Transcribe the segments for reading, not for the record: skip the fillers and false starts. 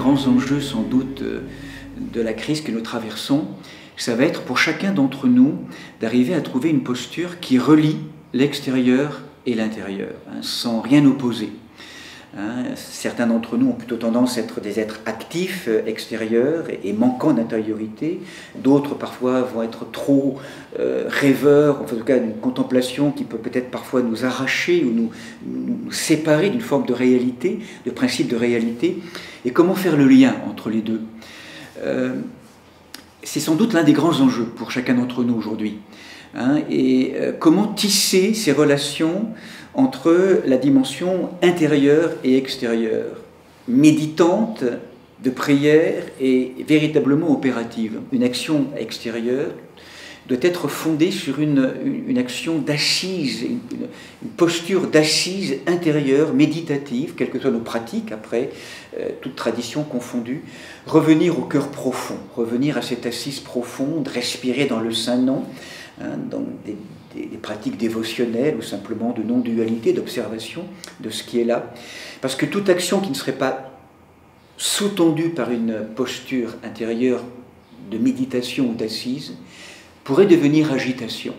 grands enjeux sans doute de la crise que nous traversons, ça va être pour chacun d'entre nous d'arriver à trouver une posture qui relie l'extérieur et l'intérieur, sans rien opposer. Certains d'entre nous ont plutôt tendance à être des êtres actifs, extérieurs et manquants d'intériorité. D'autres parfois vont être trop rêveurs, en tout cas d'une contemplation qui peut peut-être parfois nous arracher ou nous séparer d'une forme de réalité, de principe de réalité. Et comment faire le lien entre les deux? C'est sans doute l'un des grands enjeux pour chacun d'entre nous aujourd'hui. Et comment tisser ces relations entre la dimension intérieure et extérieure, méditante, de prière et véritablement opérative. Une action extérieure doit être fondée sur une action d'assise, une posture d'assise intérieure, méditative, quelles que soient nos pratiques, après, toute tradition confondue. Revenir au cœur profond, revenir à cette assise profonde, respirer dans le Saint-Nom, dans des pratiques dévotionnelles ou simplement de non-dualité, d'observation de ce qui est là. Parce que toute action qui ne serait pas sous-tendue par une posture intérieure de méditation ou d'assise pourrait devenir agitation.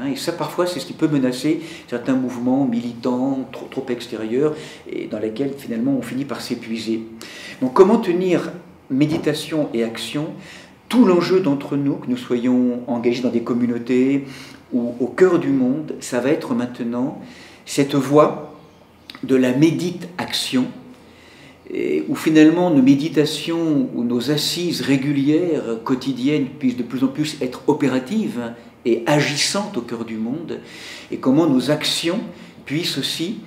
Et ça, parfois, c'est ce qui peut menacer certains mouvements militants, trop extérieurs, et dans lesquels, finalement, on finit par s'épuiser. Donc, comment tenir méditation et action? Tout l'enjeu d'entre nous, que nous soyons engagés dans des communautés ou au cœur du monde, ça va être maintenant cette voie de la médite-action, où finalement nos méditations ou nos assises régulières, quotidiennes, puissent de plus en plus être opératives et agissantes au cœur du monde, et comment nos actions puissent aussi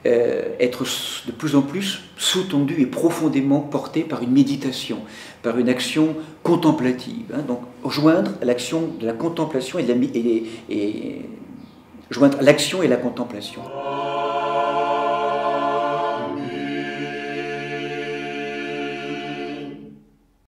être de plus en plus sous-tendues et profondément portées par une méditation, par une action contemplative. Donc, joindre l'action de la contemplation joindre l'action et la contemplation.